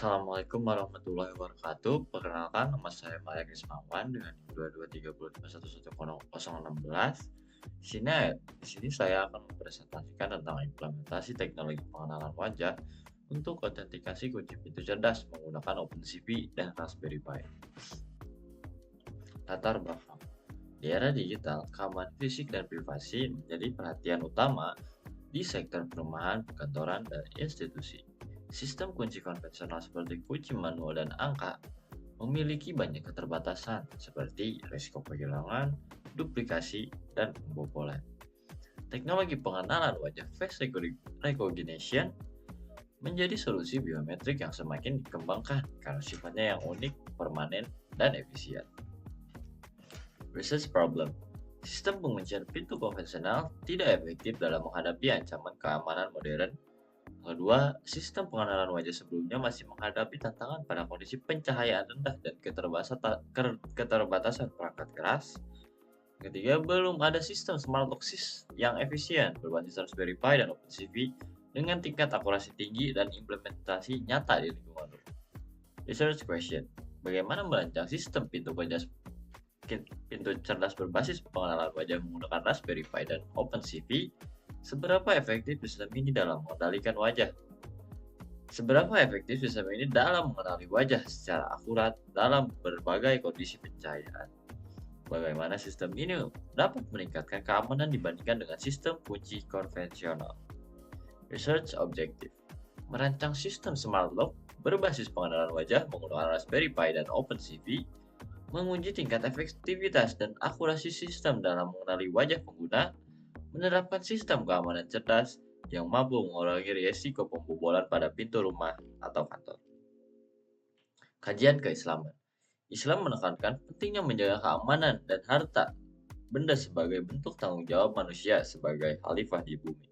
Assalamualaikum warahmatullahi wabarakatuh. Perkenalkan, nama saya Maya Krismawan dengan NIM 2230511016. Di sini saya akan mempresentasikan tentang implementasi teknologi pengenalan wajah untuk autentikasi kunci pintu cerdas menggunakan OpenCV dan Raspberry Pi. Latar belakang. Di era digital, keamanan fisik dan privasi menjadi perhatian utama di sektor perumahan, perkantoran, dan institusi. Sistem kunci konvensional seperti kunci manual dan angka memiliki banyak keterbatasan seperti risiko kehilangan, duplikasi, dan pembobolan. Teknologi pengenalan wajah face recognition menjadi solusi biometrik yang semakin dikembangkan karena sifatnya yang unik, permanen, dan efisien. Research problem. Sistem penguncian pintu konvensional tidak efektif dalam menghadapi ancaman keamanan modern. Kedua, sistem pengenalan wajah sebelumnya masih menghadapi tantangan pada kondisi pencahayaan rendah dan keterbatasan perangkat keras. Ketiga, belum ada sistem smart lock yang efisien berbasis Raspberry Pi dan OpenCV dengan tingkat akurasi tinggi dan implementasi nyata di lingkungan rumah. Research question: bagaimana merancang sistem pintu cerdas berbasis pengenalan wajah menggunakan Raspberry Pi dan OpenCV? Seberapa efektif sistem ini dalam mengendalikan wajah? Seberapa efektif sistem ini dalam mengenali wajah secara akurat dalam berbagai kondisi pencahayaan? Bagaimana sistem ini dapat meningkatkan keamanan dibandingkan dengan sistem kunci konvensional? Research objective: merancang sistem smart lock berbasis pengenalan wajah menggunakan Raspberry Pi dan OpenCV, menguji tingkat efektivitas dan akurasi sistem dalam mengenali wajah pengguna, menerapkan sistem keamanan cerdas yang mampu mengurangi risiko pembobolan pada pintu rumah atau kantor. Kajian keislaman. Islam menekankan pentingnya menjaga keamanan dan harta benda sebagai bentuk tanggung jawab manusia sebagai khalifah di bumi.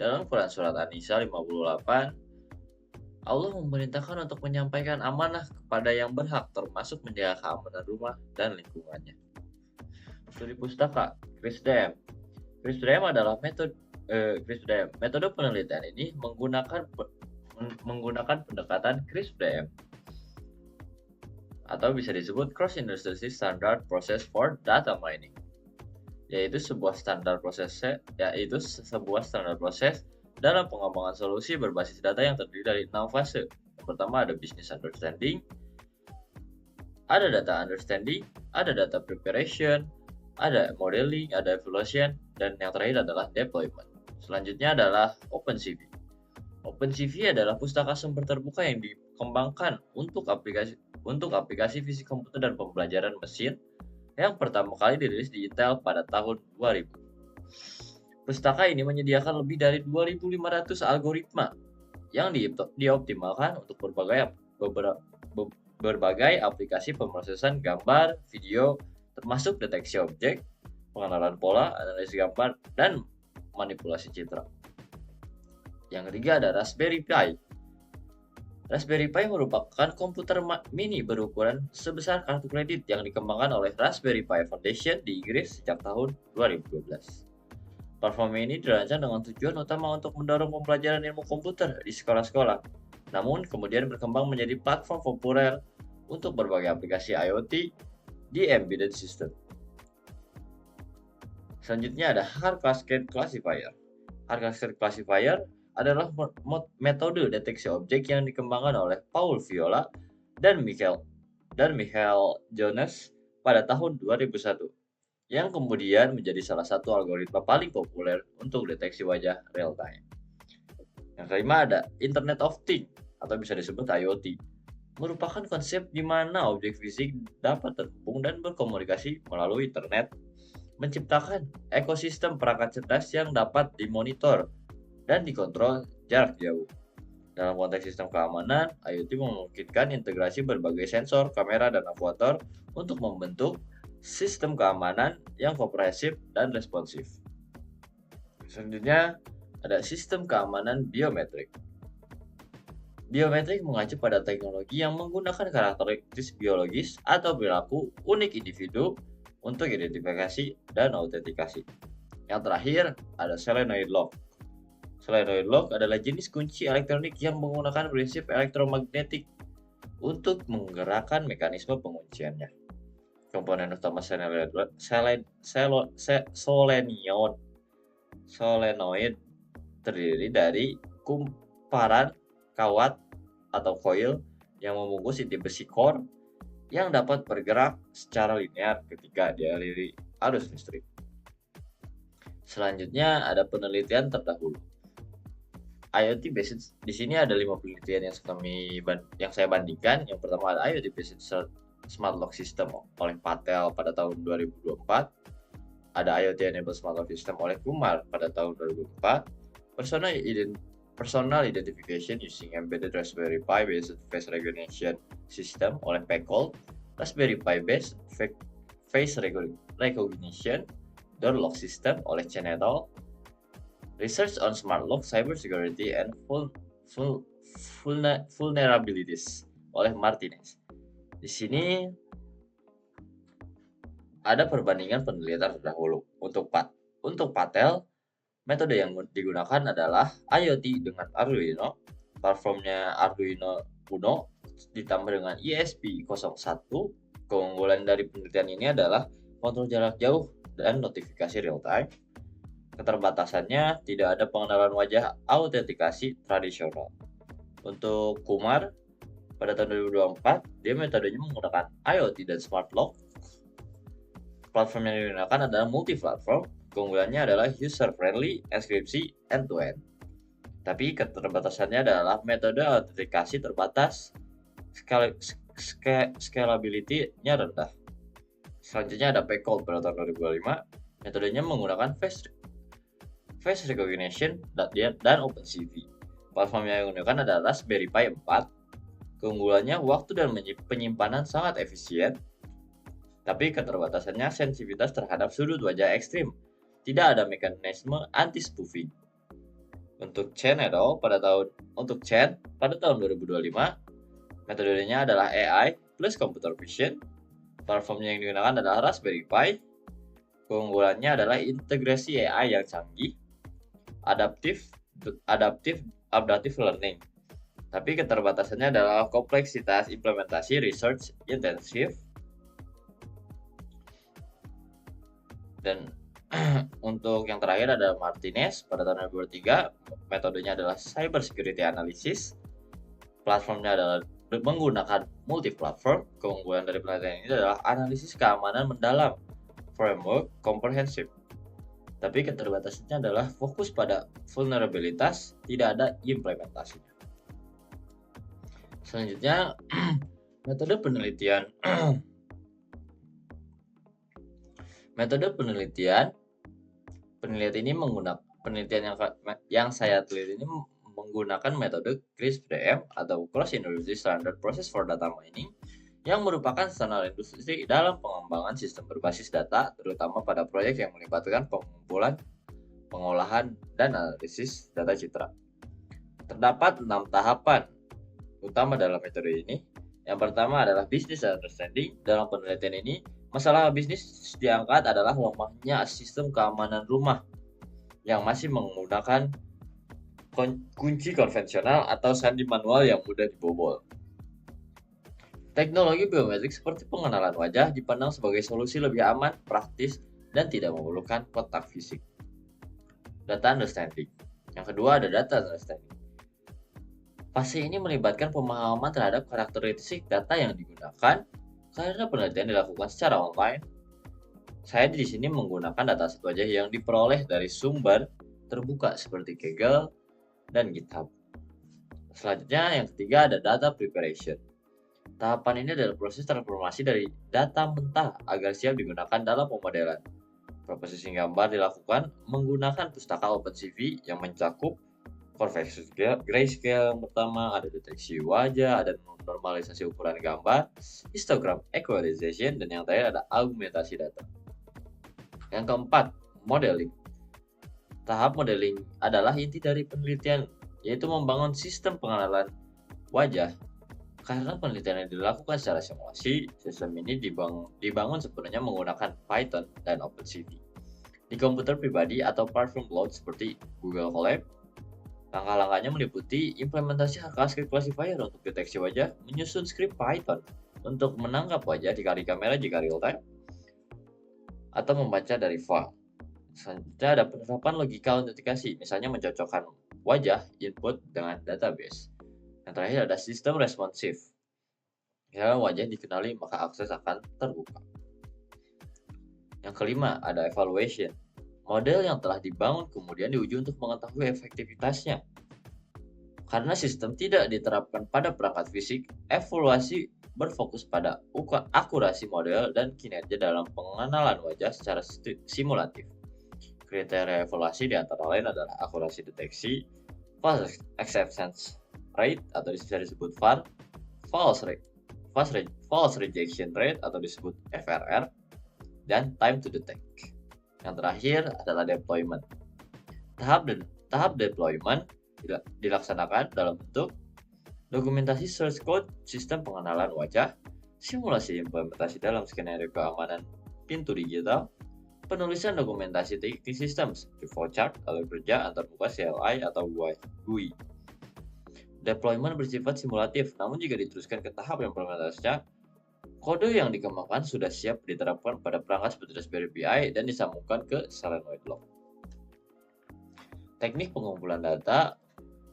Dalam Quran Surat An-Nisa 58, Allah memerintahkan untuk menyampaikan amanah kepada yang berhak, termasuk menjaga keamanan rumah dan lingkungannya. Studi pustaka, CRISDM. CRISDM adalah metode penelitian ini menggunakan pendekatan CRISDM atau bisa disebut Cross Industry Standard Process for Data Mining, yaitu sebuah standar proses dalam pengembangan solusi berbasis data yang terdiri dari 6 fase. Yang pertama ada business understanding, ada data understanding, ada data preparation, ada modeling, ada evaluation, dan yang terakhir adalah deployment. Selanjutnya adalah OpenCV. OpenCV adalah pustaka sumber terbuka yang dikembangkan untuk aplikasi fisik komputer dan pembelajaran mesin yang pertama kali dirilis di Intel pada tahun 2000. Pustaka ini menyediakan lebih dari 2.500 algoritma yang dioptimalkan untuk berbagai aplikasi pemrosesan gambar, video, termasuk deteksi objek, pengenalan pola, analisis gambar, dan manipulasi citra. Yang ketiga ada Raspberry Pi. Raspberry Pi merupakan komputer mini berukuran sebesar kartu kredit yang dikembangkan oleh Raspberry Pi Foundation di Inggris sejak tahun 2012. Platform ini dirancang dengan tujuan utama untuk mendorong pembelajaran ilmu komputer di sekolah-sekolah, namun kemudian berkembang menjadi platform populer untuk berbagai aplikasi IoT di embedded system. Selanjutnya ada Hard Cascade Classifier. Hard Cascade Classifier adalah metode deteksi objek yang dikembangkan oleh Paul Viola dan Michael Jonas pada tahun 2001, yang kemudian menjadi salah satu algoritma paling populer untuk deteksi wajah real time. Yang kelima ada Internet of Things atau bisa disebut IoT. Merupakan konsep di mana objek fisik dapat terhubung dan berkomunikasi melalui internet, menciptakan ekosistem perangkat cerdas yang dapat dimonitor dan dikontrol jarak jauh. Dalam konteks sistem keamanan, IoT memungkinkan integrasi berbagai sensor, kamera, dan aktuator untuk membentuk sistem keamanan yang komprehensif dan responsif. Selanjutnya ada sistem keamanan biometrik. Biometrik mengacu pada teknologi yang menggunakan karakteristik biologis atau perilaku unik individu untuk identifikasi dan autentikasi. Yang terakhir ada solenoid lock. Solenoid lock adalah jenis kunci elektronik yang menggunakan prinsip elektromagnetik untuk menggerakkan mekanisme pengunciannya. Komponen utama solenoid terdiri dari kumparan kawat atau coil yang membungkus inti besi core yang dapat bergerak secara linear ketika dialiri arus listrik. Selanjutnya ada penelitian terdahulu. IoT based di sini ada 5 penelitian yang saya bandingkan. Yang pertama ada IoT based smart lock system oleh Patel pada tahun 2024. Ada IoT enabled smart lock system oleh Kumar pada tahun 2004. Personal identification using embedded Raspberry Pi based face recognition system oleh Pecol. Raspberry Pi based face recognition door lock system oleh Chen et al. Research on smart lock cybersecurity and vulnerabilities oleh Martinez. Di sini ada perbandingan penelitian terdahulu. Untuk Patel, metode yang digunakan adalah IoT dengan Arduino, platformnya Arduino Uno ditambah dengan ESP01. Keunggulan dari penelitian ini adalah kontrol jarak jauh dan notifikasi real time. Keterbatasannya tidak ada pengenalan wajah autentikasi tradisional. Untuk Kumar, pada tahun 2024, dia metodenya menggunakan IoT dan smart lock. Platform yang digunakan adalah multi-platform. Keunggulannya adalah user-friendly, enkripsi, end-to-end. Tapi keterbatasannya adalah metode autentikasi terbatas, scalability-nya rendah. Selanjutnya ada Pecol pada tahun 2005. Metodenya menggunakan face recognition dan OpenCV. Platform yang digunakan adalah Raspberry Pi 4. Keunggulannya waktu dan penyimpanan sangat efisien. Tapi keterbatasannya sensitivitas terhadap sudut wajah ekstrim. Tidak ada mekanisme anti-spoofing. Untuk Chen et al. pada tahun 2025, metodenya adalah AI plus computer vision. Platform yang digunakan adalah Raspberry Pi. Keunggulannya adalah integrasi AI yang canggih, adaptive learning. Tapi keterbatasannya adalah kompleksitas implementasi research intensif. Dan untuk yang terakhir ada Martinez pada tahun 2003. Metodenya adalah cyber security analysis. Platformnya adalah menggunakan multi-platform. Keunggulan dari penelitian ini adalah analisis keamanan mendalam, framework comprehensive. Tapi keterbatasannya adalah fokus pada vulnerabilitas, tidak ada implementasinya. Selanjutnya, metode penelitian. Penelitian ini yang saya teliti ini menggunakan metode CRISP-DM atau Cross Industry Standard Process for Data Mining, yang merupakan standar industri dalam pengembangan sistem berbasis data, terutama pada proyek yang melibatkan pengumpulan, pengolahan, dan analisis data citra. Terdapat 6 tahapan utama dalam metode ini. Yang pertama adalah business understanding. Dalam penelitian ini, masalah bisnis diangkat adalah lemahnya sistem keamanan rumah yang masih menggunakan kunci konvensional atau sandi manual yang mudah dibobol. Teknologi biometrik seperti pengenalan wajah dipandang sebagai solusi lebih aman, praktis, dan tidak memerlukan kontak fisik. Data understanding. Yang kedua ada data understanding. Fase ini melibatkan pemahaman terhadap karakteristik data yang digunakan karena penelitian dilakukan secara online. Saya di sini menggunakan data set wajah yang diperoleh dari sumber terbuka seperti Kaggle dan GitHub. Selanjutnya yang ketiga ada data preparation. Tahapan ini adalah proses transformasi dari data mentah agar siap digunakan dalam pemodelan. Processing gambar dilakukan menggunakan pustaka OpenCV yang mencakup convection grayscale yang pertama, ada deteksi wajah, ada normalisasi ukuran gambar, histogram equalization, dan yang terakhir ada augmentasi data. Yang keempat, modeling. Tahap modeling adalah inti dari penelitian, yaitu membangun sistem pengenalan wajah. Karena penelitian yang dilakukan secara simulasi, sistem ini dibangun sepenuhnya menggunakan Python dan OpenCV. Di komputer pribadi atau platform cloud seperti Google Colab, Langkah-langkahnya meliputi implementasi HKScript Classifier untuk deteksi wajah, menyusun script Python untuk menangkap wajah di kali kamera jika real time, atau membaca dari file. Selanjutnya ada penerapan logika autentikasi, misalnya mencocokkan wajah input dengan database. Yang terakhir ada sistem responsif. Misalnya wajah dikenali maka akses akan terbuka. Yang kelima ada evaluation. Model yang telah dibangun kemudian diuji untuk mengetahui efektivitasnya. Karena sistem tidak diterapkan pada perangkat fisik, evaluasi berfokus pada akurasi model dan kinerja dalam pengenalan wajah secara simulatif. Kriteria evaluasi di antara lain adalah akurasi deteksi, false acceptance rate atau bisa disebut FAR, false rejection rate atau disebut FRR, dan time to detect. Yang terakhir adalah deployment. Tahap deployment dilaksanakan dalam bentuk dokumentasi source code sistem pengenalan wajah, simulasi implementasi dalam skenario keamanan pintu digital, penulisan dokumentasi teknik sistem seperti flowchart atau kerja antarmuka CLI atau GUI. Deployment bersifat simulatif, namun jika diteruskan ke tahap implementasinya, kode yang dikembangkan sudah siap diterapkan pada perangkat seperti Raspberry Pi dan disambungkan ke solenoid lock. Teknik pengumpulan data.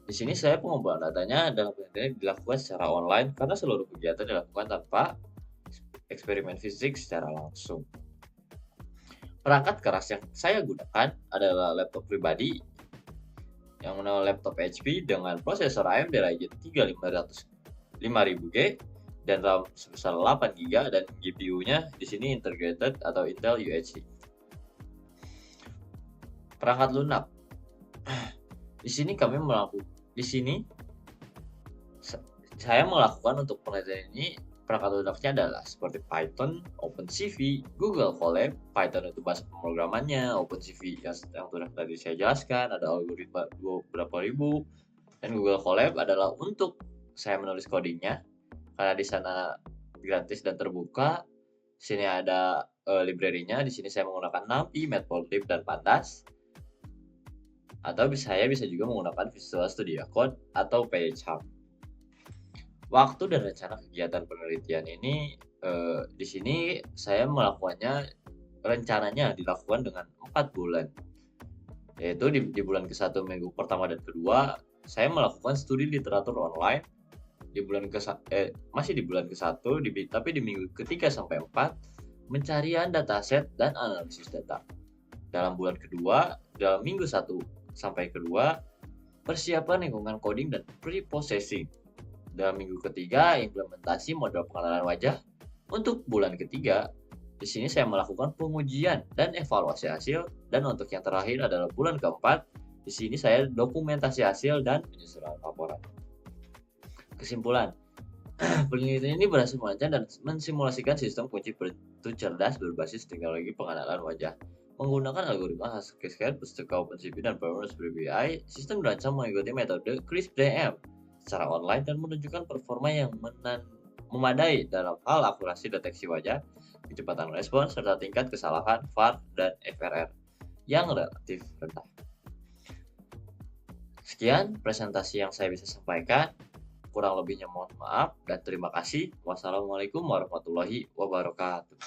Di sini saya pengumpulan datanya dalam penelitian dilakukan secara online karena seluruh kegiatan dilakukan tanpa eksperimen fisik secara langsung. Perangkat keras yang saya gunakan adalah laptop pribadi yang menawarkan laptop HP dengan prosesor AMD Ryzen 3 5000G dan RAM sebesar 8GB dan GPU-nya di sini integrated atau Intel UHD. Perangkat lunak. Di sini saya melakukan untuk penelitian ini perangkat lunaknya adalah seperti Python, OpenCV, Google Colab. Python itu bahasa pemrogramannya, OpenCV yang sudah tadi saya jelaskan, ada algoritma beberapa ribu, dan Google Colab adalah untuk saya menulis codingnya karena di sana gratis dan terbuka. Di sini ada library-nya. Di sini saya menggunakan NumPy, Matplotlib, dan Pandas. Atau saya bisa juga menggunakan Visual Studio Code atau PyCharm. Waktu dan rencana kegiatan penelitian ini di sini saya melakukannya rencananya dilakukan dengan 4 bulan. Yaitu di bulan ke-1 minggu pertama dan kedua saya melakukan studi literatur online. Masih di bulan ke-1 tapi di minggu ke-3 sampai 4 pencarian dataset dan analisis data. Dalam bulan kedua, dalam minggu 1 sampai kedua, persiapan lingkungan coding dan pre-processing. Dalam minggu ketiga, implementasi model pengenalan wajah. Untuk bulan ketiga, di sini saya melakukan pengujian dan evaluasi hasil. Dan untuk yang terakhir adalah bulan keempat, di sini saya dokumentasi hasil dan penyusunan laporan. Kesimpulan, penelitian ini berhasil merancang dan mensimulasikan sistem kunci pintu cerdas berbasis teknologi pengenalan wajah. Menggunakan algoritma HKScript, pustaka OpenCV, dan Raspberry Pi, sistem dirancang mengikuti metode CRISP-DM secara online dan menunjukkan performa yang memadai dalam hal akurasi deteksi wajah, kecepatan respons, serta tingkat kesalahan FAR dan FRR yang relatif rendah. Sekian presentasi yang saya bisa sampaikan. Kurang lebihnya mohon maaf dan terima kasih. Wassalamualaikum warahmatullahi wabarakatuh.